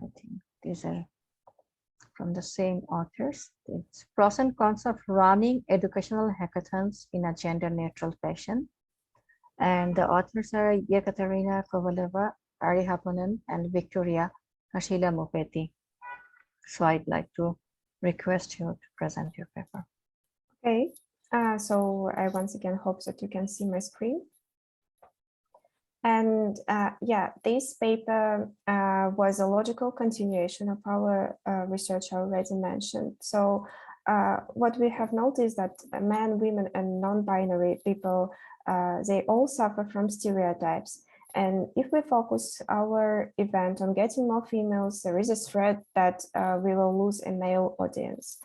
I think these are from the same authors. It's pros and cons of running educational hackathons in a gender-neutral fashion. And the authors are Yekaterina, Kovaleva, Ari Happonen, and Victoria Hasheela-Mufeti. So I'd like to request you to present your paper. Okay, so I once again hope that you can see my screen. And yeah, this paper was a logical continuation of our research I already mentioned. So what we have noticed that men, women, and non-binary people, they all suffer from stereotypes. And if we focus our event on getting more females, there is a threat that we will lose a male audience.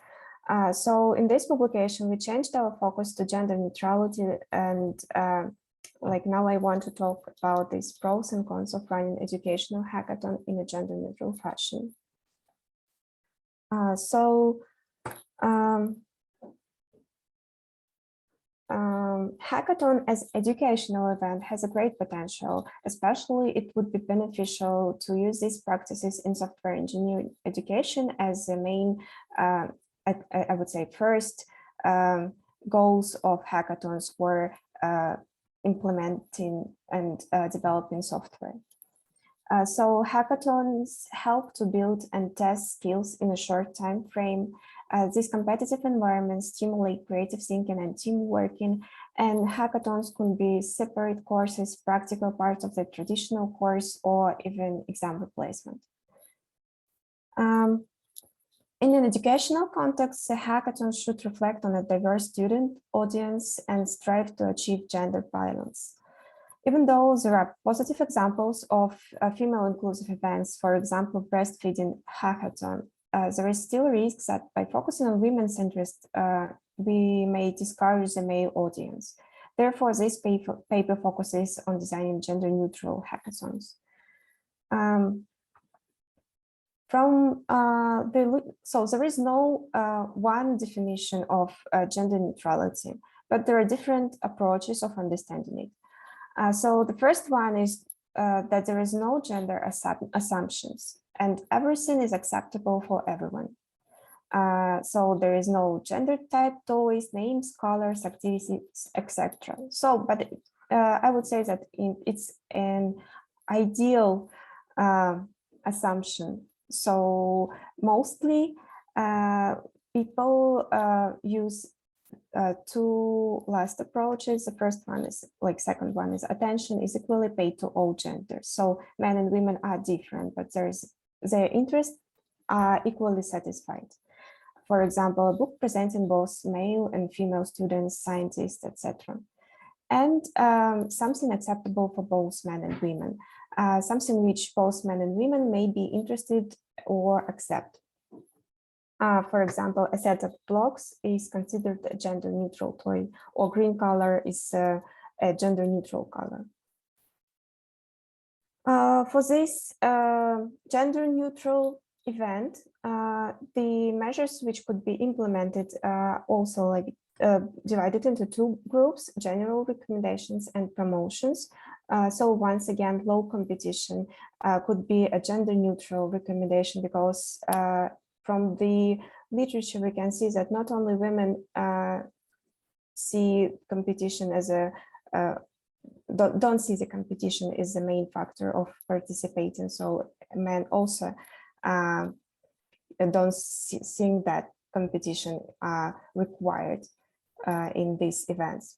So in this publication, we changed our focus to gender neutrality, and like now I want to talk about these pros and cons of running educational hackathon in a gender neutral fashion. Hackathon as educational event has a great potential, especially it would be beneficial to use these practices in software engineering education as the main, I would say, first goals of hackathons were implementing and developing software. So hackathons help to build and test skills in a short time frame. These competitive environments stimulate creative thinking and team working, and hackathons could be separate courses, practical parts of the traditional course, or even exam replacement. In an educational context, the hackathon should reflect on a diverse student audience and strive to achieve gender balance. Even though there are positive examples of female inclusive events, for example, breastfeeding hackathon, there is still risks that by focusing on women's interests, we may discourage the male audience. Therefore, this paper focuses on designing gender-neutral hackathons. So there is no one definition of gender neutrality, but there are different approaches of understanding it. So the first one is that there is no gender assumptions and everything is acceptable for everyone. So there is no gender type, toys, names, colors, activities, etc. So, but I would say that it's an ideal assumption. So mostly people use two last approaches. The first one is second one is attention is equally paid to all genders. So men and women are different, but their interests are equally satisfied. For example, a book presenting both male and female students, scientists, etc. And something acceptable for both men and women, something which both men and women may be interested or accept. For example, a set of blocks is considered a gender neutral toy, or green color is a gender neutral color. For this gender neutral event, the measures which could be implemented are also divided into two groups: general recommendations and promotions. So once again, low competition could be a gender neutral recommendation, because from the literature we can see that not only women see competition as don't see the competition as the main factor of participating. So men also don't think that competition are required in these events.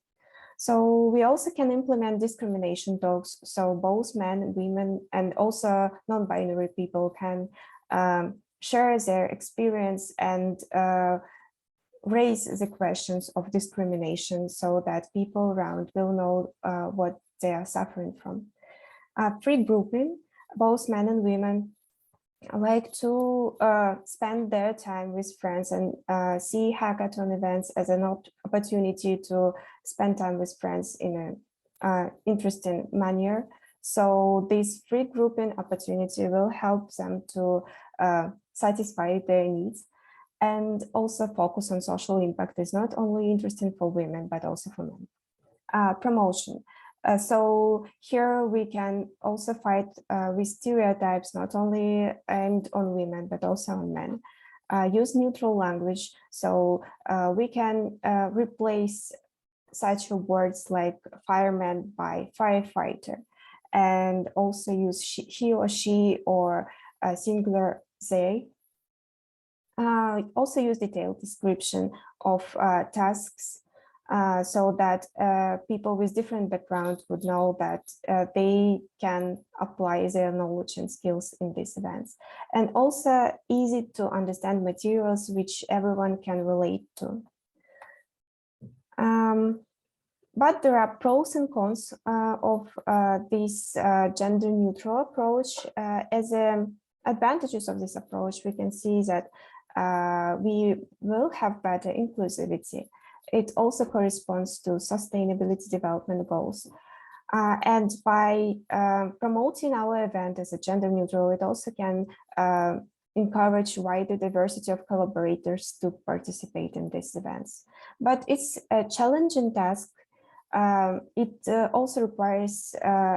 So we also can implement discrimination talks. So both men, women, and also non-binary people can share their experience and raise the questions of discrimination, so that people around will know what they are suffering from. Free grouping, both men and women like to spend their time with friends and see hackathon events as an opportunity to spend time with friends in an interesting manner. So this free grouping opportunity will help them to satisfy their needs, and also focus on social impact is not only interesting for women, but also for men. Promotion. So here we can also fight with stereotypes, not only aimed on women, but also on men. Use neutral language, so we can replace such words like fireman by firefighter, and also use he or she or singular they. Also use detailed description of tasks so that people with different backgrounds would know that they can apply their knowledge and skills in these events. And also easy to understand materials which everyone can relate to. But there are pros and cons of this gender neutral approach. As advantages of this approach, we can see that we will have better inclusivity. It also corresponds to sustainability development goals. And by promoting our event as a gender neutral, it also can encourage wider diversity of collaborators to participate in these events. But it's a challenging task. It also requires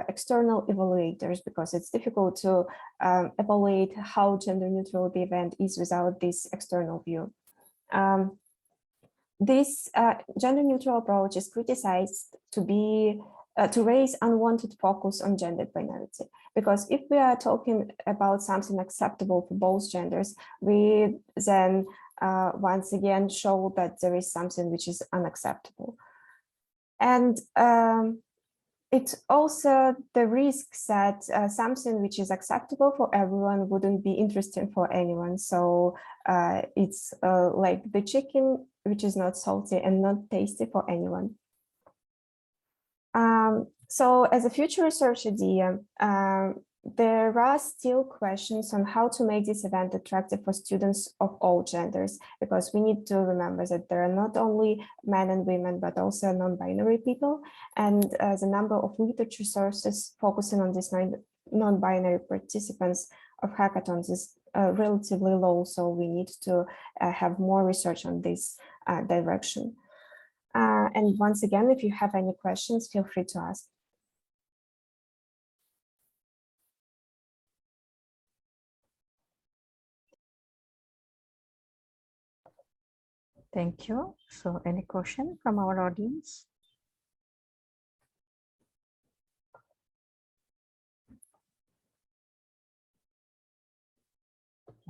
external evaluators, because it's difficult to evaluate how gender neutral the event is without this external view. This gender neutral approach is criticized to raise unwanted focus on gender binarity, because if we are talking about something acceptable for both genders, we then once again show that there is something which is unacceptable. And it also the risks that something which is acceptable for everyone wouldn't be interesting for anyone. So it's like the chicken which is not salty and not tasty for anyone. So as a future research idea, there are still questions on how to make this event attractive for students of all genders, because we need to remember that there are not only men and women, but also non-binary people. And the number of literature sources focusing on these non-binary participants of hackathons is relatively low. So we need to have more research on this direction. And once again, if you have any questions, feel free to ask. Thank you. So any question from our audience?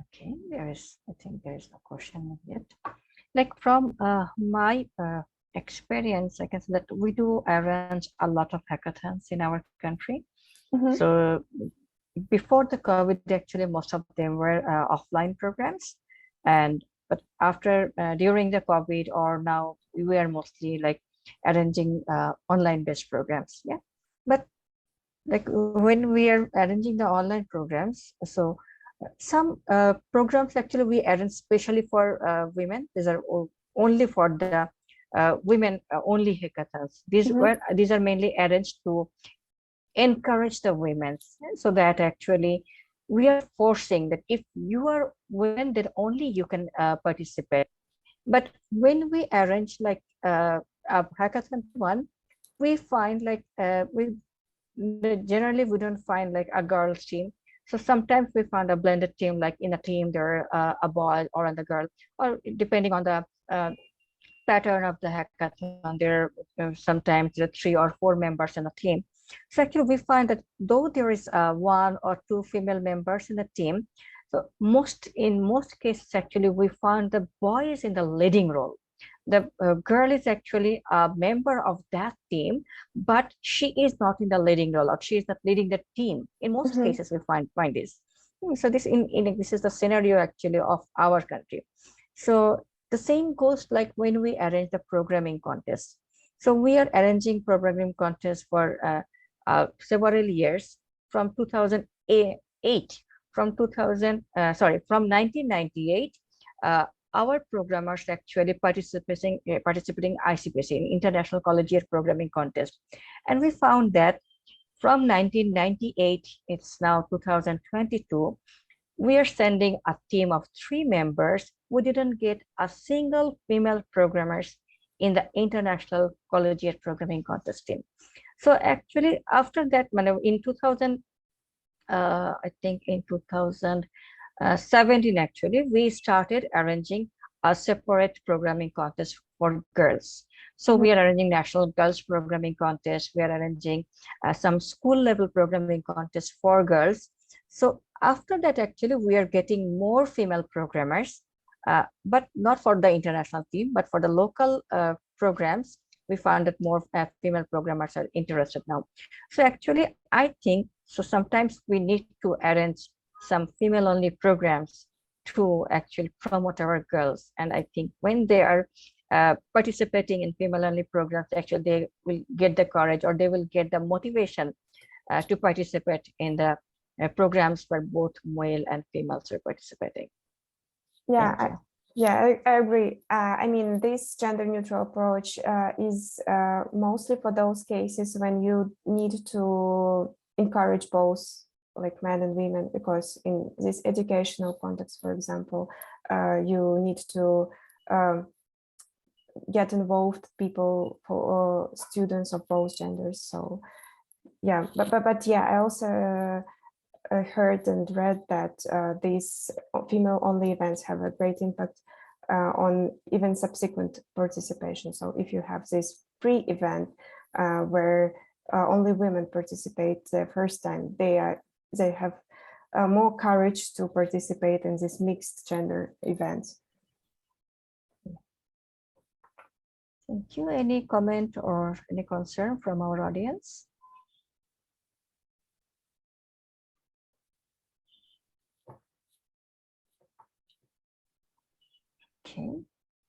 Okay, I think there is no question yet. Like from my experience, I can say that we do arrange a lot of hackathons in our country. So before the COVID, actually, most of them were offline programs. But after, during the COVID or now, we are mostly like arranging online-based programs. Yeah. But like when we are arranging the online programs, so some programs actually we arrange specially for women. These are only for the women only hackathons. These are mainly arranged to encourage the women, so that actually we are forcing that if you are women, then only you can participate. But when we arrange like a hackathon one, we find like generally we don't find like a girls team. So sometimes we find a blended team, like in a team there a boy or a girl, or depending on the pattern of the hackathon, there sometimes there are 3 or 4 members in a team. So actually we find that though there is 1 or 2 female members in the team, so in most cases actually we found the boy is in the leading role. The girl is actually a member of that team, but she is not in the leading role, or she is not leading the team. In most cases we find this. So this this is the scenario actually of our country. So the same goes like when we arrange the programming contest. So we are arranging programming contests for several years from 2008, from 1998. Our programmers actually participating ICPC, in International Collegiate Programming Contest, and we found that from 1998, it's now 2022. We are sending a team of 3 members. We didn't get a single female programmers in the International Collegiate Programming Contest team. So actually, after that, in 2000, I think in 2017, actually, we started arranging a separate programming contest for girls. So we are arranging national girls programming contest. We are arranging some school level programming contest for girls. So after that, actually, we are getting more female programmers, but not for the international team, but for the local programs. We found that more female programmers are interested now. So actually, I think so. Sometimes we need to arrange some female-only programs to actually promote our girls. And I think when they are participating in female-only programs, actually they will get the courage or they will get the motivation to participate in the programs where both male and females are participating. Yeah, I agree. I mean, this gender neutral approach is mostly for those cases when you need to encourage both like men and women, because in this educational context, for example, you need to get involved people for students of both genders. So yeah, but yeah, I also heard and read that these female-only events have a great impact on even subsequent participation. So if you have this pre-event where only women participate the first time, they have more courage to participate in this mixed gender events. Thank you. Any comment or any concern from our audience? Okay.